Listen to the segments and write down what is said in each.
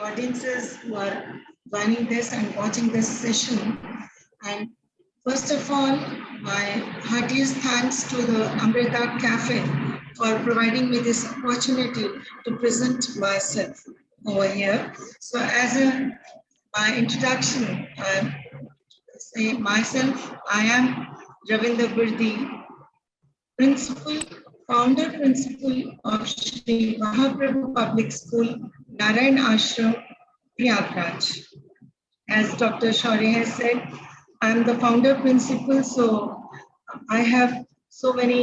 audiences who are joining this and watching this session. And first of all, my heartiest thanks to the Amrita Cafe for providing me this opportunity to present myself over here. So my introduction, say myself, I am Ravinder Birdie, Principal, Founder Principal of Shri Mahaprabhu Public School, Narayan Ashram, Prayagraj. As Dr. Shaurya has said, I'm the founder principal, so I have so many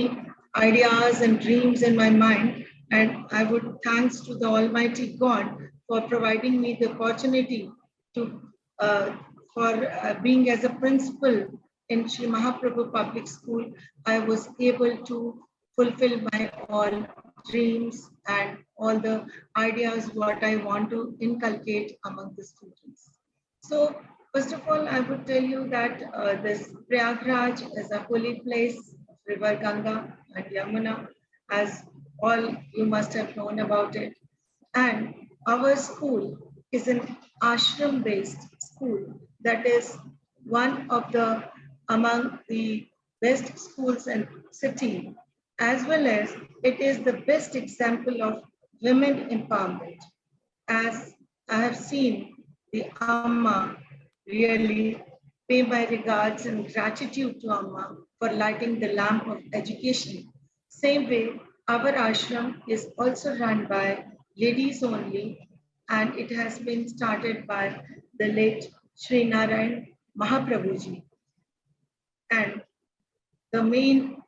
ideas and dreams in my mind, and I would thanks to the Almighty God for providing me the opportunity to for being as a principal in Sri Mahaprabhu Public School. I was able to fulfill my all dreams and all the ideas what I want to inculcate among the students. So first of all, I would tell you that this Prayagraj is a holy place of River Ganga and Yamuna, as all you must have known about it. And our school is an ashram-based school that is one of the among the best schools in city, as well as it is the best example of women empowerment. As I have seen the Amma really pay my regards and gratitude to Amma for lighting the lamp of education. Same way, our ashram is also run by ladies only, and it has been started by the late Sri Narayan Mahaprabhuji. And the main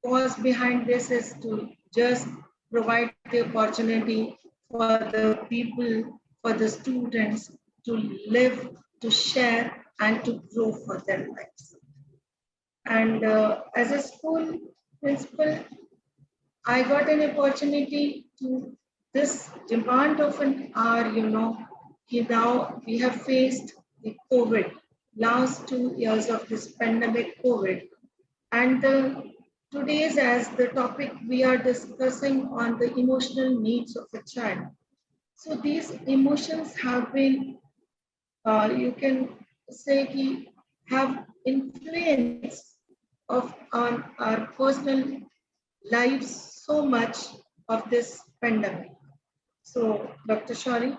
cause behind this is to just provide the opportunity for the people, for the students to live, to share, and to grow for their lives. And as a school principal, I got an opportunity to this demand of an hour, now we have faced the COVID, last 2 years of this pandemic COVID. And today's as the topic we are discussing on the emotional needs of a child. So these emotions have been, you can say, have influence of on our personal lives so much of this pandemic. So, Dr. Shari.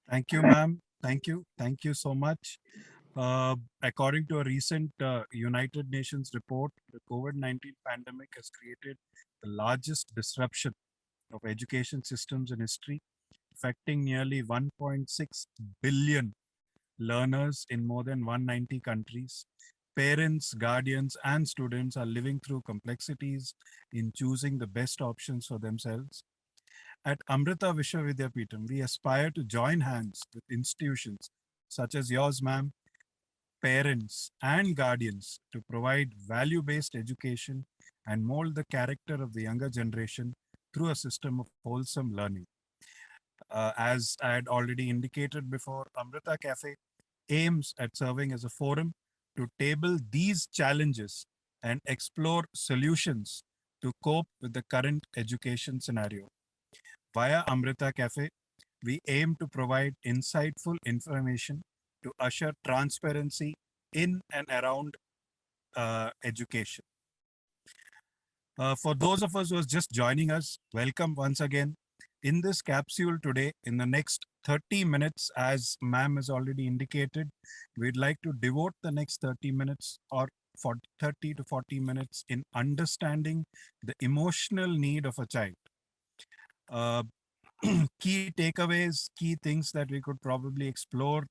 Thank you, ma'am. Thank you. Thank you so much. According to a recent United Nations report, the COVID-19 pandemic has created the largest disruption of education systems in history, affecting nearly 1.6 billion learners in more than 190 countries. Parents, guardians, and students are living through complexities in choosing the best options for themselves. At Amrita Vishwa Vidyapeetham, we aspire to join hands with institutions such as yours, ma'am, parents, and guardians to provide value-based education and mold the character of the younger generation through a system of wholesome learning. As I had already indicated before, Amrita Cafe aims at serving as a forum to table these challenges and explore solutions to cope with the current education scenario. Via Amrita Cafe, we aim to provide insightful information to usher transparency in and around education. For those of us who are just joining us, welcome once again. In this capsule today, in the next 30 minutes, as ma'am has already indicated, we'd like to devote the next 30 minutes or for 30 to 40 minutes in understanding the emotional need of a child. Key takeaways, key things that we could probably explore,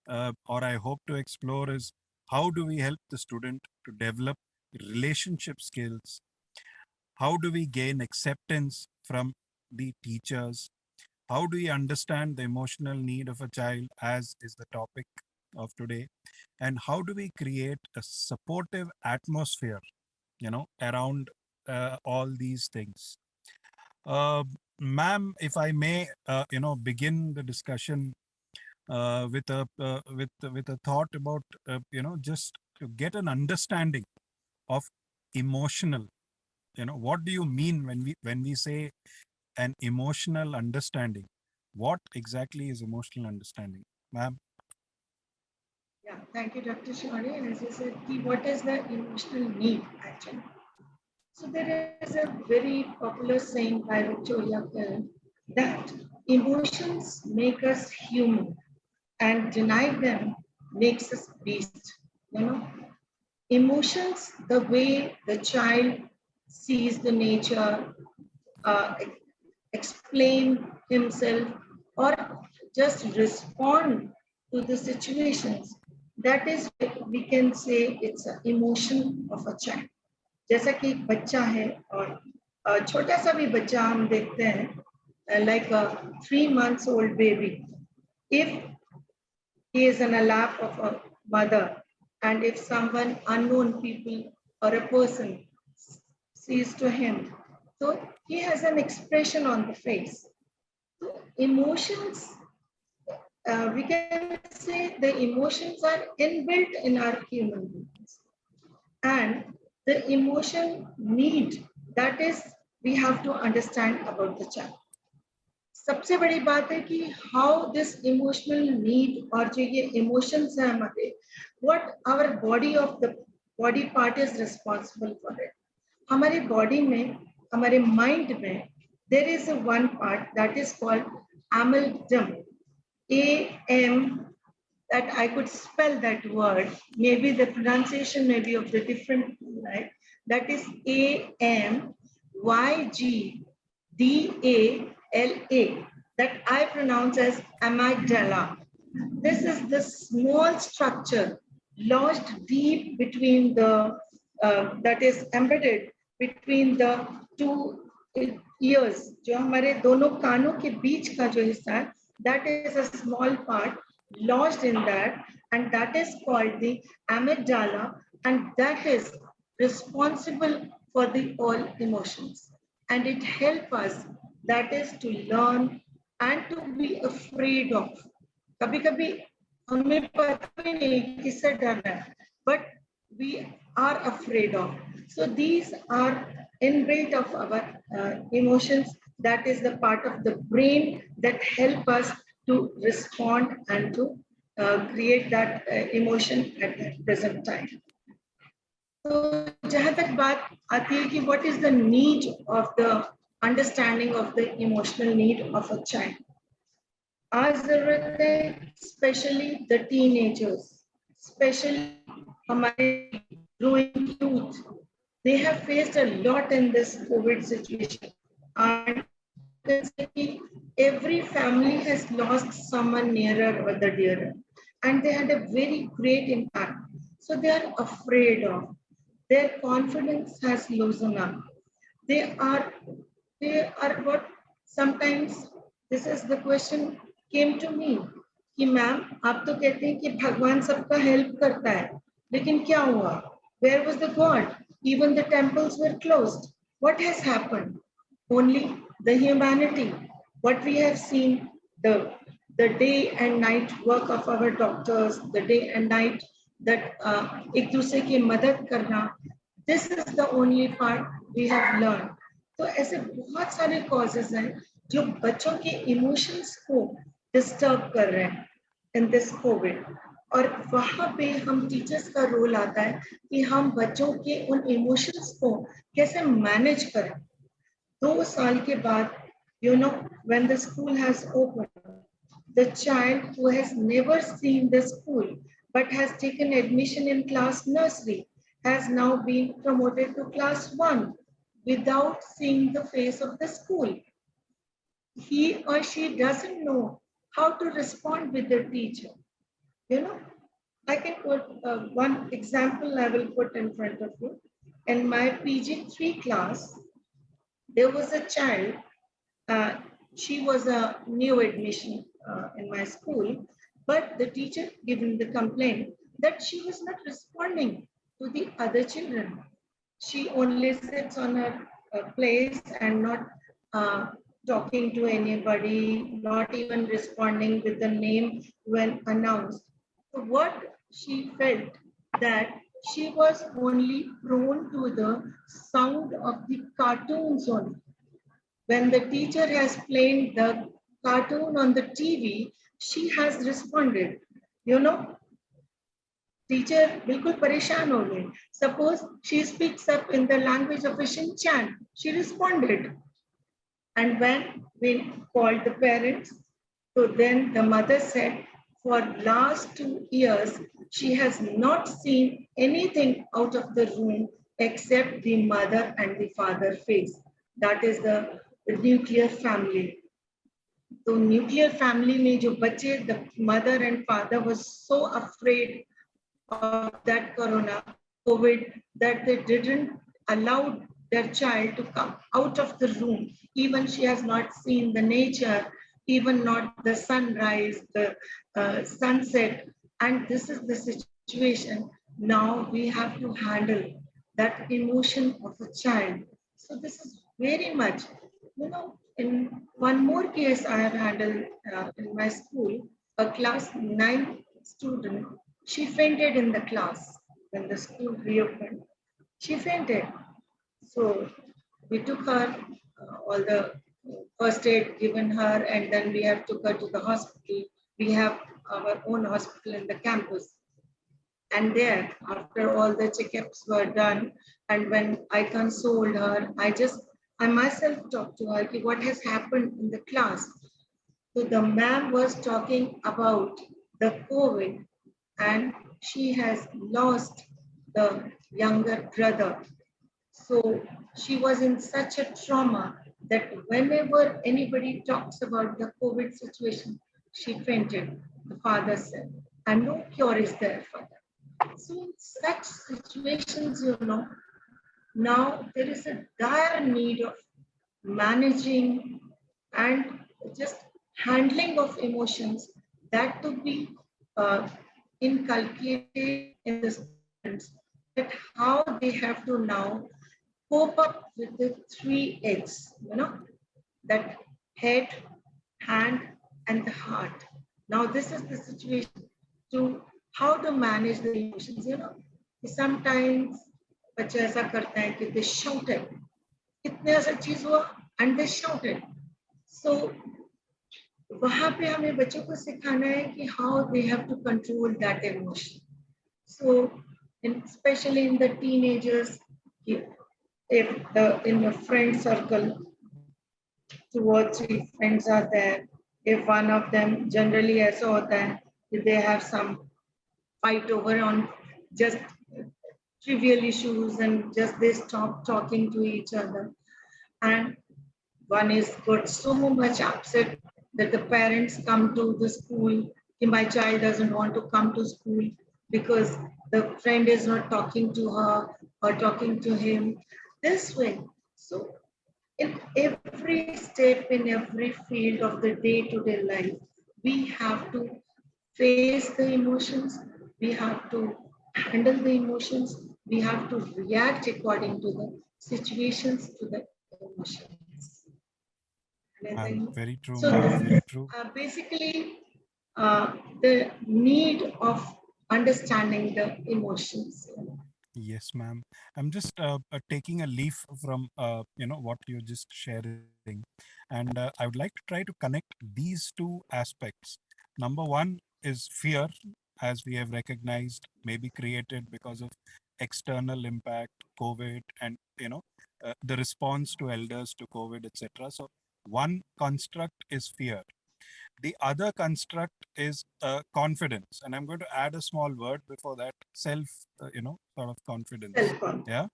or I hope to explore, is how do we help the student to develop relationship skills? How do we gain acceptance from the teachers? How do we understand the emotional need of a child, as is the topic of today? And how do we create a supportive atmosphere, around all these things? Ma'am, if I may, begin the discussion with a thought about, just to get an understanding of emotional. What do you mean when we say an emotional understanding? What exactly is emotional understanding? Ma'am? Yeah, thank you, Dr. Shawni. And as you said, what is the emotional need actually? So there is a very popular saying by Victoria Kell that emotions make us human and deny them makes us beast. You know, emotions, the way the child sees the nature, uh, explain himself, or just respond to the situations, that is, we can say it's an emotion of a child. जैसा कि एक बच्चा है और छोटा सा भी बच्चा हम देखते हैं like a 3 months old baby, if he is in a lap of a mother, and if someone unknown people or a person sees to him, so he has an expression on the face. So emotions, we can say the emotions are inbuilt in our human beings, and the emotion need, that is, we have to understand about the child. सबसे बड़ी बात है कि how this emotional need और जो ये emotions है हमारे, what our body of the body part is responsible for it. हमारी बॉडी में, हमारे माइंड में, there is a one part that is called amygdala. AM, that I could spell that word. Maybe the pronunciation may be of the different, right? That is AMYGDALA. That I pronounce as amygdala. This is the small structure lodged deep between the, that is embedded between the two ears. जो हमारे दोनों कानों के बीच का जो हिस्सा है, that is a small part lodged in that, and that is called the amygdala, and that is responsible for the all emotions, and it helps us, that is to learn and to be afraid of. कभी कभी हमें पता भी नहीं किससे डरना है, but we are afraid of. So these are inbuilt of our emotions. That is the part of the brain that help us to respond and to create that emotion at that present time. तो जहाँ तक बात आती है कि what is the need of the understanding of the emotional need of a child, आज जरूरत है स्पेशली द टीनेजर्स, स्पेशली हमारे growing youth. They have faced a lot in this COVID situation, and every family has lost someone nearer or the dearer, and they had a very great impact. So they are afraid of. Their confidence has loosened up. They are, they are what sometimes, this is the question came to me कि ma'am आप तो कहते हैं कि भगवान सबका help करता है, लेकिन क्या हुआ? Where was the God? Even the temples were closed. What has happened? Only the humanity. What we have seen, the day and night work of our doctors, the day and night that एक दूसरे की मदद करना, this is the only part we have learned. तो ऐसे बहुत सारे causes हैं जो बच्चों के emotions को disturb कर रहे हैं in this COVID. और वहाँ पे हम टीचर्स का रोल आता है कि हम बच्चों के उन इमोशंस को कैसे मैनेज करें. 2 साल के बाद, you know, when the school has opened, the child who has never seen the school but has taken admission in class nursery has now been promoted to class 1 without seeing the face of the school. He or she doesn't know how to respond with their teacher. You know, I can put one example I will put in front of you. In my PG3 class, there was a child, she was a new admission in my school, but the teacher given the complaint that she was not responding to the other children. She only sits on her place and not talking to anybody, not even responding with the name when announced. So what she felt that she was only prone to the sound of the cartoons only. When the teacher has played the cartoon on the TV, she has responded. You know, teacher बिल्कुल परेशान हो गई. Suppose she speaks up in the language of a Shinchan, she responded. And when we called the parents, so then the mother said, for last 2 years, she has not seen anything out of the room except the mother and the father face. That is the nuclear family. So nuclear family में जो बच्चे, the mother and father was so afraid of that corona, COVID, that they didn't allow their child to come out of the room. Even she has not seen the nature, even not the sunrise, the sunset. And this is the situation. Now we have to handle that emotion of a child. So this is very much, you know, in one more case I have handled in my school, a class 9 student, she fainted in the class when the school reopened. She fainted. So we took her, all the first aid given her, and then we have took her to the hospital. We have our own hospital in the campus. And there, after all the checkups were done, and when I consoled her, I myself talked to her, "Okay, what has happened in the class?" So the ma'am was talking about the COVID, and she has lost the younger brother. So she was in such a trauma that whenever anybody talks about the COVID situation, she fainted, the father said, and no cure is there for that. So in such situations, you know, now there is a dire need of managing and just handling of emotions, that to be uh, inculcated in the students, that how they have to now cope up with the three H's, you know, that head, hand, and the heart. Now this is the situation to how to manage the emotions, you know. Sometimes बच्चे ऐसा करते हैं कि they shouted, इतने ऐसा चीज हुआ and they shouted. So वहां पे हमें बच्चों को सिखाना है कि how they have to control that emotion. So especially in the teenagers, if in the friend circle, 2 or 3 friends are there, if one of them, generally ऐसा होता है if they have some fight over on just trivial issues and just they stop talking to each other, and one is got so much upset that the parents come to the school. My child doesn't want to come to school because the friend is not talking to her or talking to him this way. So in every step, in every field of the day-to-day life, we have to face the emotions, we have to handle the emotions, we have to react according to the situations, to the emotions. Very true, So ma'am. this Very is true. basically the need of understanding the emotions. Yes, ma'am. I'm just taking a leaf from what you're just sharing, and I would like to try to connect these two aspects. Number one is fear, as we have recognized, may be created because of external impact, COVID, and the response to elders to COVID, etc. So one construct is fear. The other construct is confidence, and I'm going to add a small word before that: self, sort of confidence. Yeah.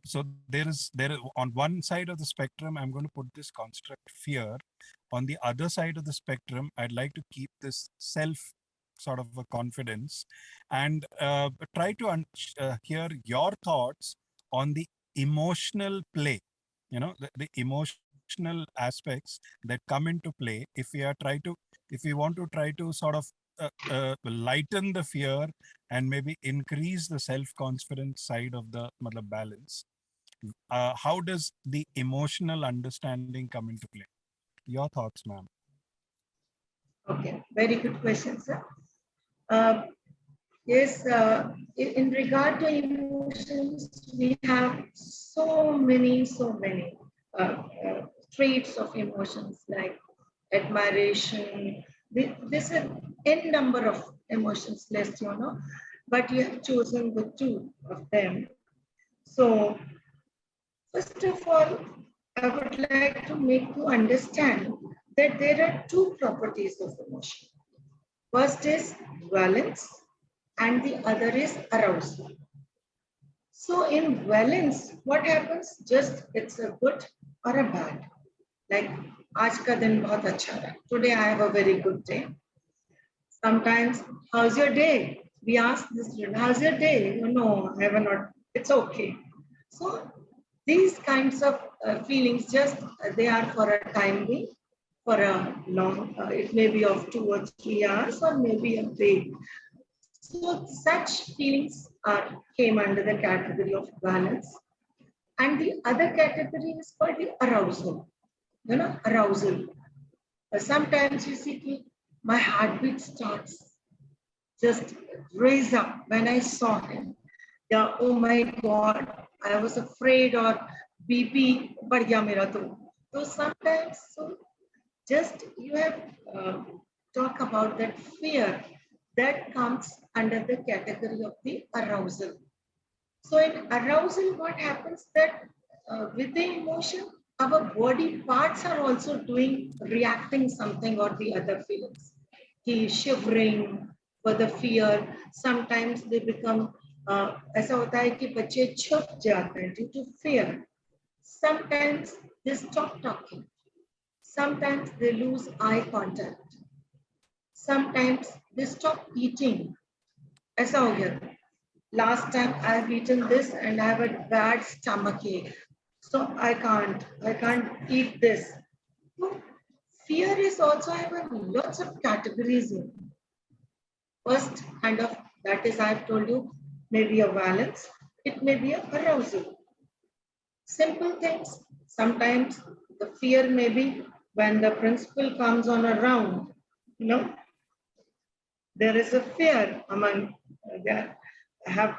So there is on one side of the spectrum, I'm going to put this construct fear. On the other side of the spectrum, I'd like to keep this self sort of a confidence, and try to hear your thoughts on the emotional play, the emotional aspects that come into play if we want to try to sort of lighten the fear and maybe increase the self-confidence side of the balance. How does the emotional understanding come into play? Your thoughts, ma'am. Okay, very good question, sir. Uh, yes, in regard to emotions, we have so many traits of emotions like admiration. This is n number of emotions list, but you have chosen the two of them. So first of all, I would like to make you understand that there are two properties of emotion. First is valence and the other is arousal. So in valence, what happens? Just it's a good or a bad. Like, आज का दिन बहुत अच्छा रहा. Today I have a very good day. Sometimes, how's your day? We ask this student, how's your day? No, I have not. It's okay. So these kinds of feelings, just they are for a time being, for a long, it may be of 2 or 3 hours or maybe a day. So such feelings came under the category of balance. And the other category is called the arousal. Arousal. Sometimes you see my heartbeat starts just raise up when I saw him. Yeah, oh my God, I was afraid, or BP बढ़ गया मेरा तो. So sometimes, so just you have talk about that fear that comes under the category of the arousal. So in arousal, what happens that with the emotion, our body parts are also reacting something or the other feelings. He shivering for the fear. Sometimes they become ऐसा होता है कि बच्चे छुप जाते हैं due to fear. Sometimes they stop talking. Sometimes they lose eye contact. Sometimes they stop eating. ऐसा हो गया. Last time I've eaten this and I have a bad stomach ache. So I can't eat this. So fear is also having lots of categories in. First kind of, that is I've told you, maybe a valence, it may be a arousal. Simple things, sometimes the fear may be when the principal comes on a round, there is a fear among that have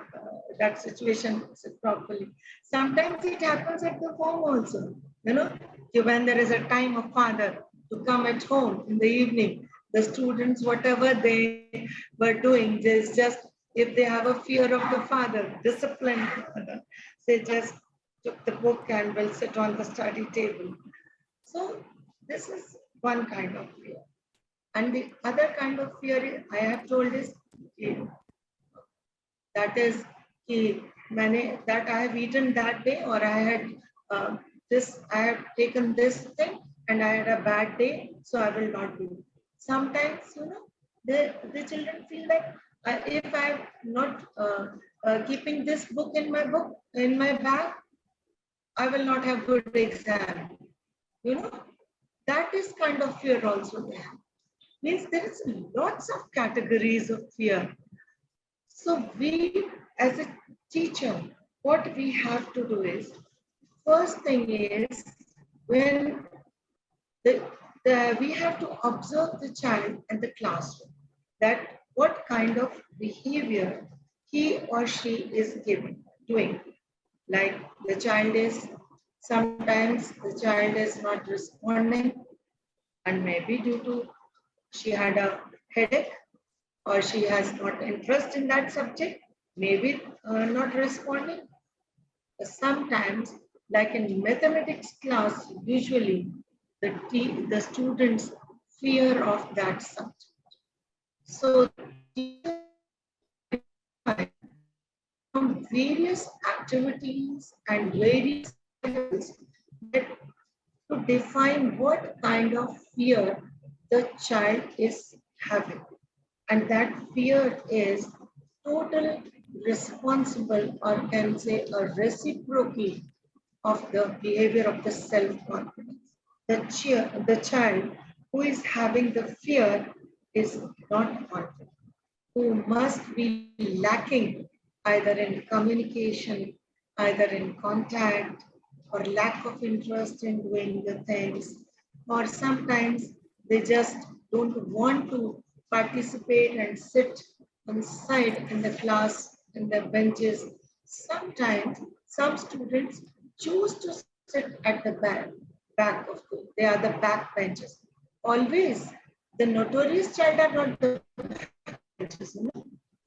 that situation properly. Sometimes it happens at the home also, when there is a time of father to come at home in the evening, the students, whatever they were doing, there's just, if they have a fear of the father, disciplined father, they just took the book and will sit on the study table. So this is one kind of fear. And the other kind of fear I have told is, that is that I have eaten that day, or I had I have taken this thing and I had a bad day, so I will not do it. Sometimes, the children feel like if I'm not keeping this book in my bag, I will not have good exam. That is kind of fear also there. Means there is lots of categories of fear. So we, as a teacher, what we have to do is, first thing is, when we have to observe the child in the classroom, that what kind of behavior he or she is doing. Like the child is, sometimes the child is not responding, and maybe due to she had a headache, or she has not interest in that subject, maybe not responding. Sometimes, like in mathematics class, usually the students fear of that subject. So from various activities and various skills to define what kind of fear the child is having. And that fear is totally responsible, or can say a reciprocal of the behavior of the self-confidence. The child who is having the fear is not confident, who must be lacking either in communication, either in contact, or lack of interest in doing the things, or sometimes they just don't want to participate and sit inside in the class, in the benches. Sometimes some students choose to sit at the back of they are the back benches. always the notorious child are not the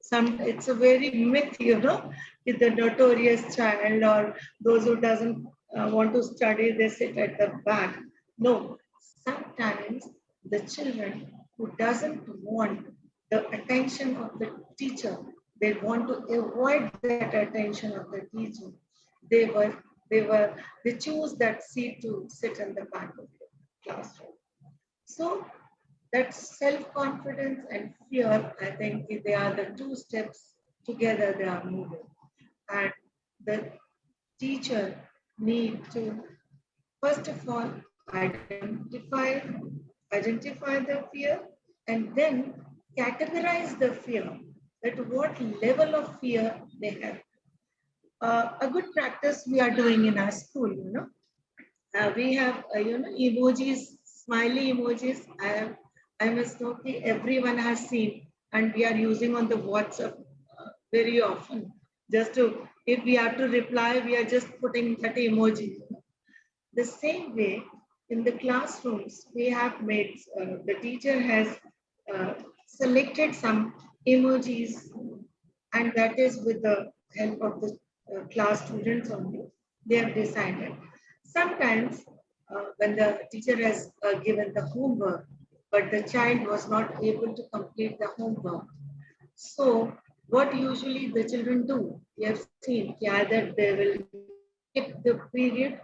some it's a very myth, with the notorious child or those who doesn't want to study, they sit at the back. No, sometimes the children who doesn't want the attention of the teacher, they want to avoid that attention of the teacher. They were, they choose that seat to sit in the back of the classroom. So that self-confidence and fear, I think they are the two steps together they are moving. And the teacher need to, first of all, identify the fear and then categorize the fear, that what level of fear they have. A good practice we are doing in our school, we have, emojis, smiley emojis. I must know that everyone has seen, and we are using on the WhatsApp very often. Just to, if we have to reply, we are just putting that emoji. The same way, in the classrooms, we have made, the teacher has uh, selected some emojis, and that is with the help of the class students only. They have decided. Sometimes, when the teacher has given the homework, but the child was not able to complete the homework. So, what usually the children do, we have seen, either they will skip the period,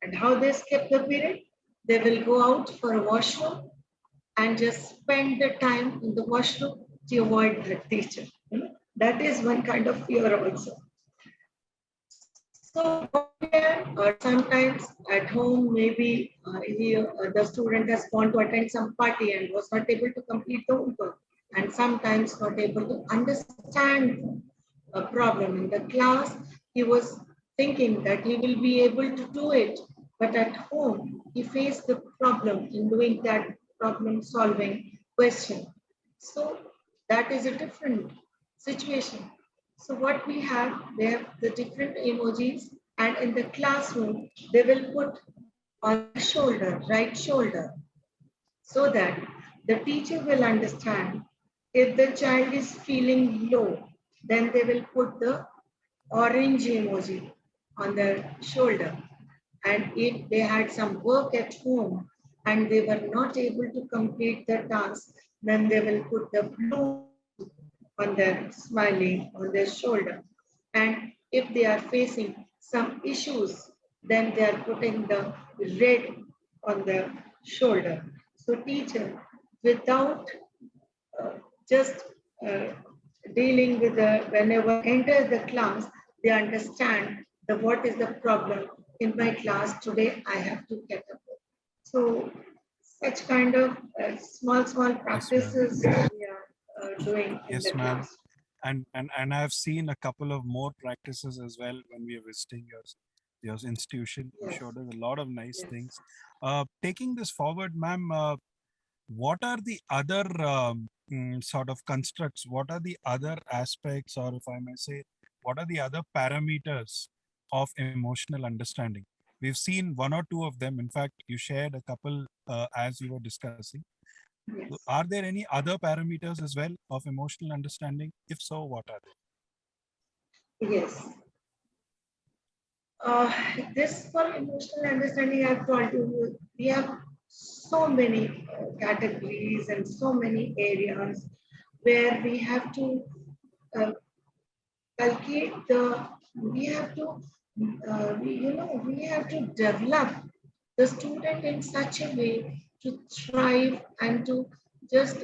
and how they skip the period, they will go out for a washroom and just spend the time in the washroom to avoid the teacher. That is one kind of fear also. So or sometimes at home, maybe the student has gone to attend some party and was not able to complete the homework, and sometimes not able to understand a problem in the class. He was thinking that he will be able to do it, but at home he faced the problem in doing that problem solving question. So that is a different situation. So what we have, they have the different emojis, and in the classroom, they will put on the shoulder, right shoulder, so that the teacher will understand if the child is feeling low, then they will put the orange emoji on their shoulder. And if they had some work at home and they were not able to complete the task, then they will put the blue on their smiling on their shoulder. And if they are facing some issues, then they are putting the red on the shoulder. So teacher, without uh, just uh, dealing with the, whenever enter the class, they understand the what is the problem in my class today. I have to get up. So such kind of small Yes, ma'am. practices we are doing in the Yes, ma'am. class. And I've seen a couple of more practices as well when we are visiting your institution. You Yes, showed us a lot of nice yes, things. Taking this forward, ma'am, what are the other sort of constructs? What are the other aspects, or if I may say, what are the other parameters of emotional understanding? We've seen one or two of them. In fact, you shared a couple as you were discussing. So yes, are there any other parameters as well of emotional understanding? If so, what are yes. Uh, this for emotional understanding, I've told you, we have so many categories and so many areas where we have to uh, calculate the, we have to, we have to develop the student in such a way to thrive and to just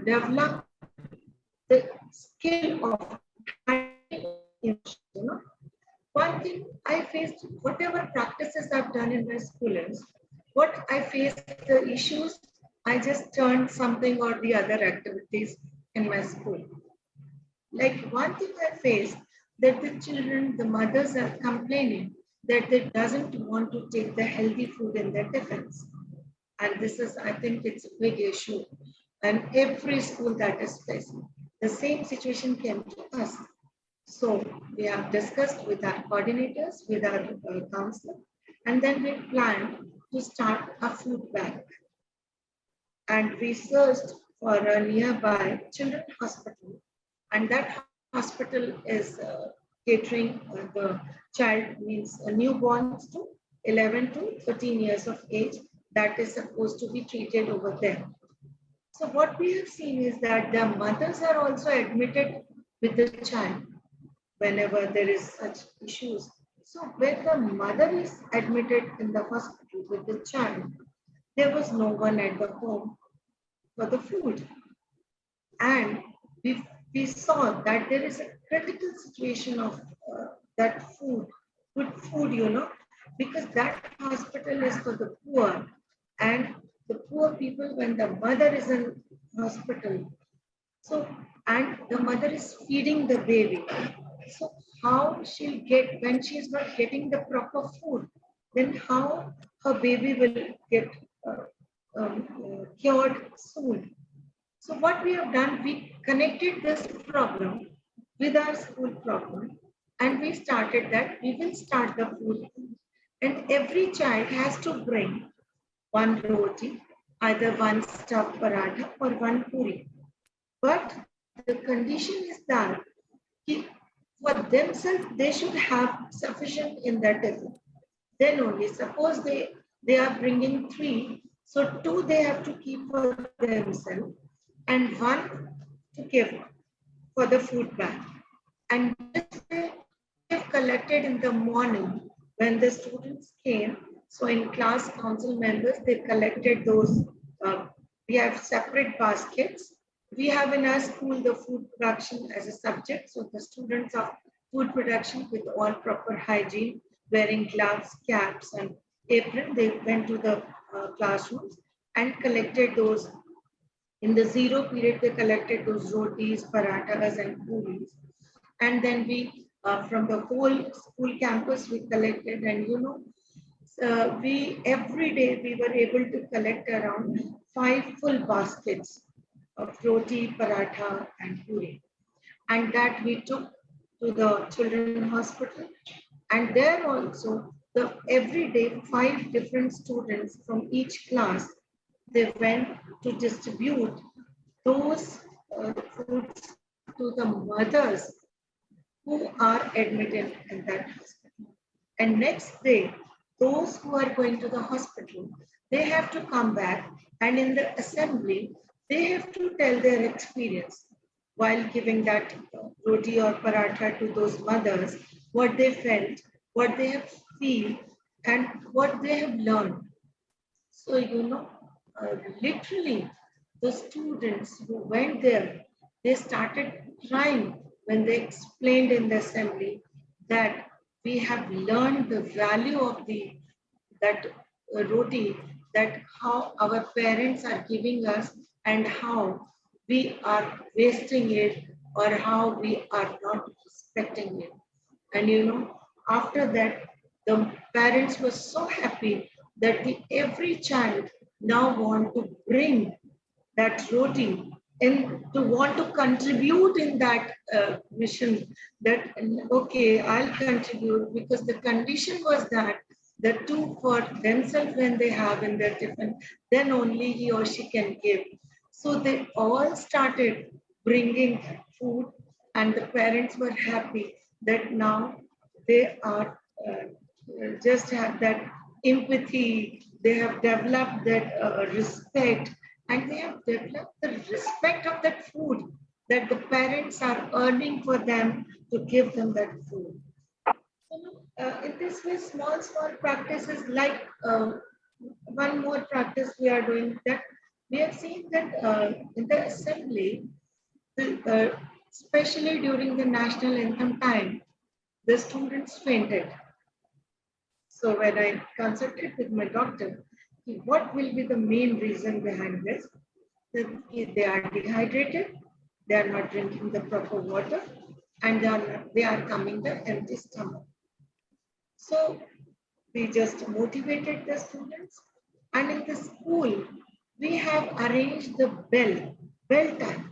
develop the skill of handling emotions, One thing I faced, whatever practices I've done in my school is, what I faced the issues, I just turned something or the other activities in my school. Like one thing I faced, that the children, the mothers are complaining that they doesn't want to take the healthy food in their tiffins. And this is, I think it's a big issue. And every school that is facing. The same situation came to us. So we have discussed with our coordinators, with our counselor, and then we planned to start a food bank. and we searched for a nearby children's hospital, and that hospital is catering the child, means newborns to 11 to 13 years of age, that is supposed to be treated over there. So what we have seen is that the mothers are also admitted with the child whenever there is such issues. So when the mother is admitted in the hospital with the child, there was no one at the home for the food. And we saw that there is a critical situation of that food, good food, because that hospital is for the poor. And the poor people, when the mother is in hospital, so, and the mother is feeding the baby. So how she'll get, when she's not getting the proper food, then how her baby will get cured soon. So what we have done, we connected this problem with our school problem, and we started that we will start the food. And every child has to bring one roti, either one stuffed paratha or one puri. But the condition is that for themselves, they should have sufficient in their tiffin. Then only, suppose they are bringing three, so two they have to keep for themselves and one to give for the food bank. And this way, we have collected in the morning when the students came. So in class council members, they collected those. We have separate baskets. We have in our school the food production as a subject. So the students of food production with all proper hygiene, wearing gloves, caps, and apron, they went to the classrooms and collected those. In the zero period, they collected those rotis, parathas, and puris. And then we, from the whole school campus, we collected, and we every day we were able to collect around 5 full baskets of roti, paratha, and puri. And that we took to the children's hospital. And there also, every day, 5 different students from each class, they went to distribute those foods to the mothers who are admitted in that hospital. And next day, those who are going to the hospital, they have to come back, and in the assembly, they have to tell their experience while giving that roti or paratha to those mothers, what they felt, what they have feel, and what they have learned. So, literally, the students who went there, they started crying when they explained in the assembly that we have learned the value of that roti, that how our parents are giving us and how we are wasting it or how we are not respecting it. And after that, the parents were so happy that every child now want to bring that roti and to want to contribute in that mission, that okay, I'll contribute, because the condition was that the two for themselves when they have in their tiffin, then only he or she can give. So they all started bringing food, and the parents were happy that now they are just have that empathy, they have developed that respect, and they have developed the respect of that food that the parents are earning for them to give them that food. So, in this way, small practices like one more practice we are doing, that we have seen that in the assembly, especially during the national anthem time, the students fainted. So when I consulted with my doctor, what will be the main reason behind this? That they are dehydrated, they are not drinking the proper water, and they are coming the empty stomach. So we just motivated the students, and in the school, we have arranged the bell time,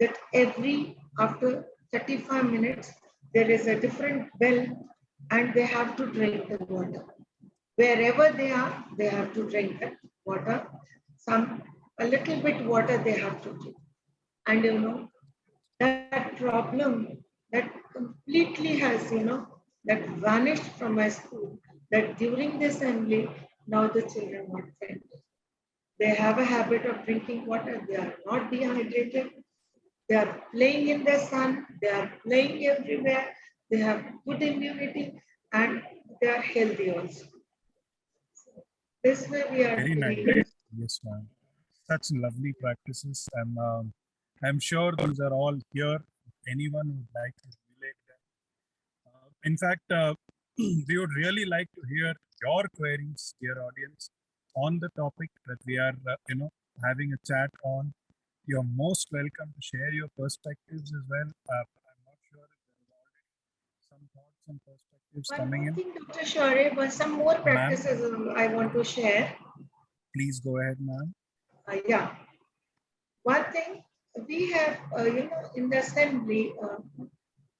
that every after 35 minutes, there is a different bell and they have to drink the water. Wherever they are, they have to drink the water. Some a little bit water they have to drink. And that problem that completely has, that vanished from my school, that during the assembly, now the children are fed. They have a habit of drinking water. They are not dehydrated. They are playing in the sun. They are playing everywhere. They have good immunity and they are healthy also. This way we are Very nice. doing. Yes, ma'am. Such lovely practices. I'm sure these are all here. Anyone who would like to relate them. In fact, we would really like to hear your queries, dear audience, on the topic that we are, having a chat on. You're most welcome to share your perspectives as well. I'm not sure if there are already some thoughts and perspectives One coming more in. thing, Dr. Shore, was some more Ma'am, practices I want to share. please go ahead, ma'am. Yeah. One thing we have, in the assembly,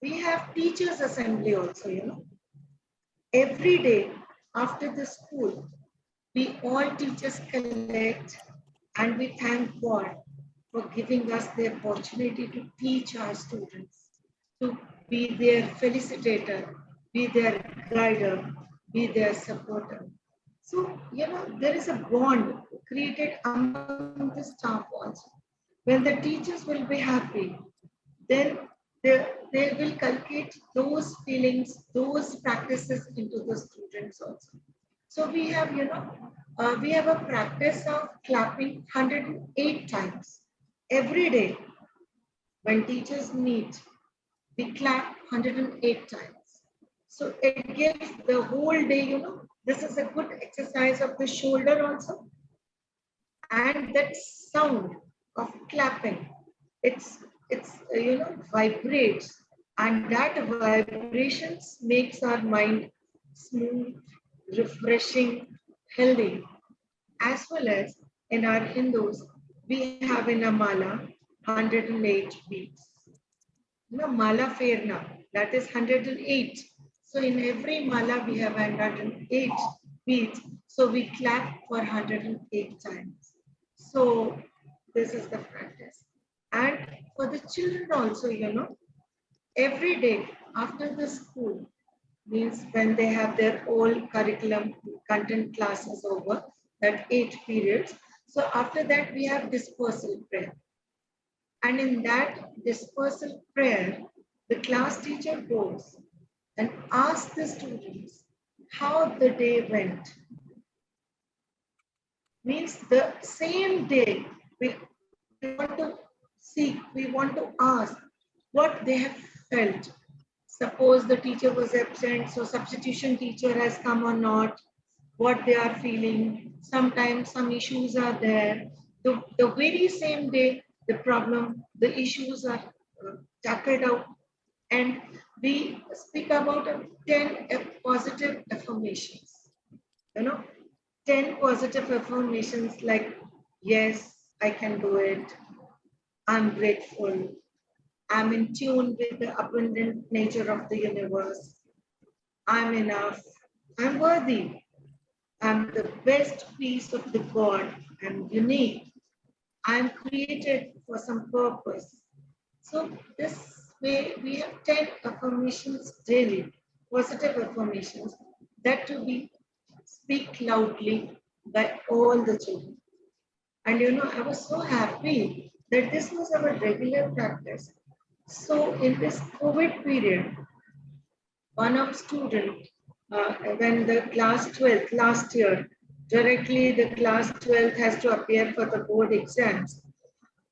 we have teachers' assembly also, Every day after the school, we all teachers collect and we thank God for giving us the opportunity to teach our students, to be their felicitator, be their guider, be their supporter. So, there is a bond created among the staff also. When the teachers will be happy, then they will cultivate those feelings, those practices into the students also. So we have a practice of clapping 108 times every day. When teachers meet, we clap 108 times. So it gives the whole day, this is a good exercise of the shoulder also. And that sound of clapping, it's vibrates, and that vibrations makes our mind smooth, refreshing, healthy. As well as in our Hindus, we have in a mala 108 beats. Mala Ferna, that is 108. So in every mala we have 108 beats. So we clap for 108 times. So this is the practice. And for the children also, every day after the school, means when they have their whole curriculum content classes over, that 8 periods. So after that, we have dispersal prayer. And in that dispersal prayer, the class teacher goes and asks the students how the day went. Means the same day, we want to seek, we want to ask what they have felt. Suppose the teacher was absent, so substitution teacher has come or not, what they are feeling. Sometimes some issues are there. The very same day, the problem, the issues are tackled out. And we speak about 10 positive affirmations. 10 positive affirmations like, yes, I can do it. I'm grateful. I'm in tune with the abundant nature of the universe. I'm enough. I'm worthy. I'm the best piece of the God. I'm unique. I'm created for some purpose. So this way we have 10 affirmations daily, positive affirmations that to be speak loudly by all the children. And I was so happy that this was our regular practice. So in this COVID period, one of student, when the class 12th last year, directly the class 12th has to appear for the board exams.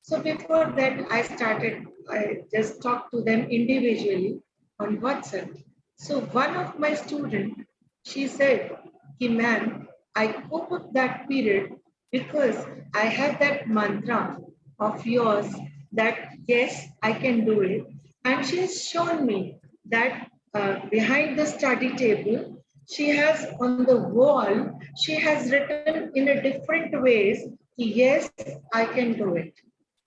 So before that, I just talked to them individually on WhatsApp. So one of my student, she said, "Ki ma'am, I cope up that period because I had that mantra of yours that yes, I can do it." And she has shown me that behind the study table, she has on the wall, she has written in a different ways, yes, I can do it.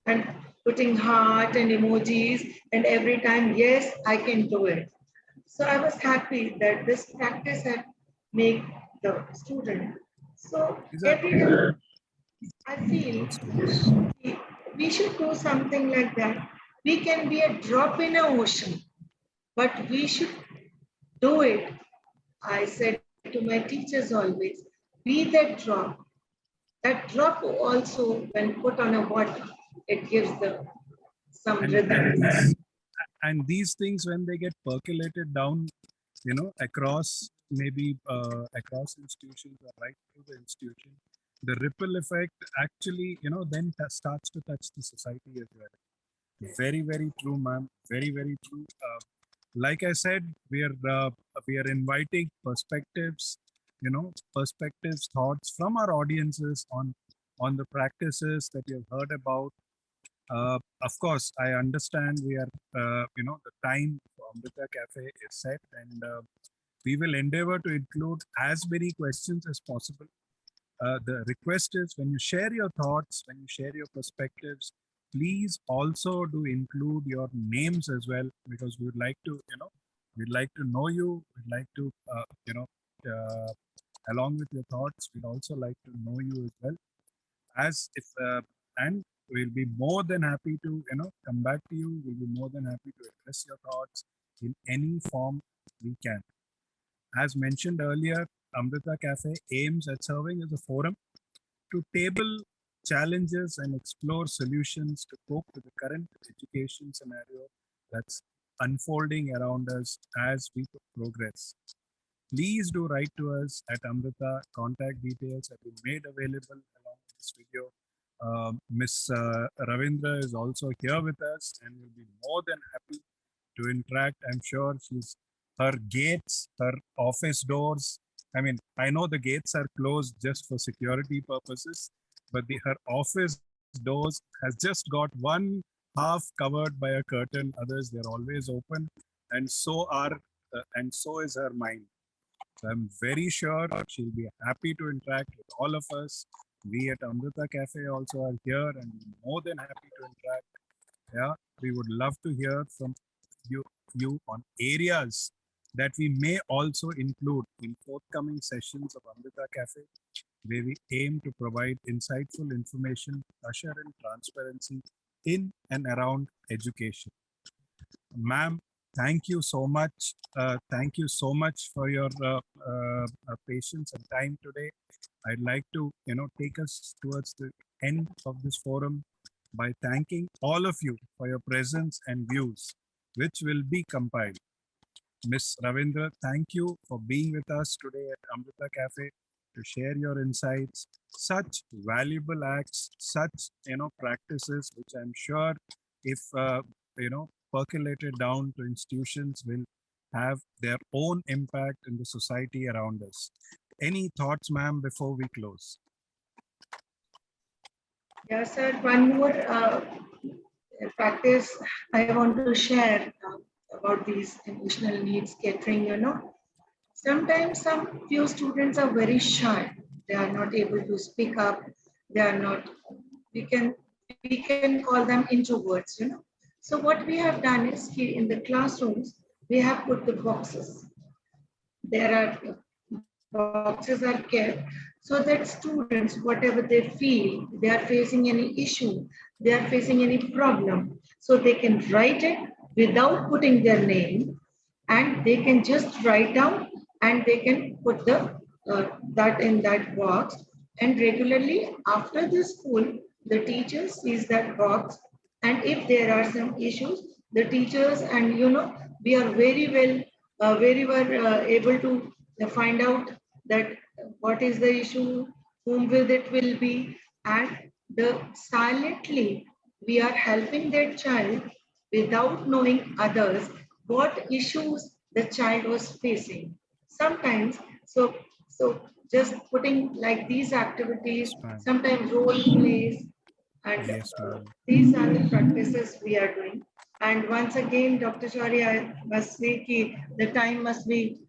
And putting heart and emojis, and every time, yes, I can do it. So I was happy that this practice had made the student. So These are every time, I feel Those days. we should do something like that. We can be a drop in an ocean, but we should do it. I said to my teachers always, be that drop. That drop also, when put on a water, it gives the some and and rhythm. these and these things, when they get percolated down, across, maybe across institutions or right through the institution, the ripple effect actually, then starts to touch the society as well. Very, very true, ma'am. Very, very true. Like I said, we are inviting perspectives, perspectives, thoughts from our audiences on the practices that you've heard about. Of course, I understand we are, the time for Amrita Cafe is set, and we will endeavor to include as many questions as possible. The request is, when you share your thoughts, when you share your perspectives, please also do include your names as well, because we would like to, we'd like to know you. We'd like to, uh, along with your thoughts, we'd also like to know you as well. As if, and we'll be more than happy to, come back to you. We'll be more than happy to address your thoughts in any form we can. As mentioned earlier, Amrita Cafe aims at serving as a forum to table challenges and explore solutions to cope with the current education scenario that's unfolding around us as we progress. Please do write to us at Amrita. Contact details have been made available along with this video. Miss Ravindra is also here with us and will be more than happy to interact. I'm sure her gates, her office doors. I mean, I know the gates are closed just for security purposes, but her office doors has just got one half covered by a curtain. Others, they're always open, and so is her mind. So I'm very sure she'll be happy to interact with all of us. We at Amrita Cafe also are here and more than happy to interact. Yeah, we would love to hear from you on areas that we may also include in forthcoming sessions of Amrita Cafe, where we aim to provide insightful information, usher in transparency in and around education. Ma'am, thank you so much. Thank you so much for your patience and time today. I'd like to, take us towards the end of this forum by thanking all of you for your presence and views, which will be compiled. Miss Ravindra, thank you for being with us today at Amrita Cafe to share your insights. Such valuable acts, such practices, which I'm sure, if percolated down to institutions, will have their own impact in the society around us. Any thoughts, ma'am, before we close? Yes, sir. One more practice I want to share about these emotional needs catering. Sometimes some few students are very shy. They are not able to speak up. They are not. We can call them introverts. So what we have done is here in the classrooms we have put the boxes. There are boxes are kept so that students, whatever they feel, they are facing any issue, they are facing any problem, so they can write it without putting their name, and they can just write down and they can put that in that box. And regularly after the school, the teacher sees that box, and if there are some issues, the teachers and we are very well able to find out that what is the issue, whom will it will be, and the silently we are helping that child without knowing others what issues the child was facing. Sometimes, so just putting like these activities, Yes, ma'am. sometimes role plays, and Yes, ma'am. these are the practices we are doing. And once again, Dr. Chauri, I must say that the time must be,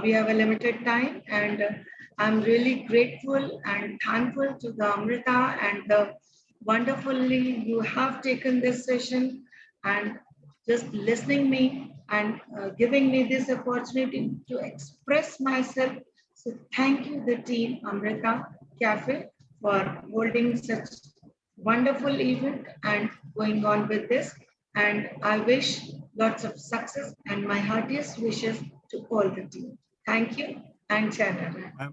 we have a limited time, and I'm really grateful and thankful to the Amrita and the wonderfully you have taken this session and just listening me and giving me this opportunity to express myself. So thank you, the team Amrita Cafe, for holding such wonderful event and going on with this. And I wish lots of success and my heartiest wishes to all the team. Thank you and Jai Nara. Ma'am,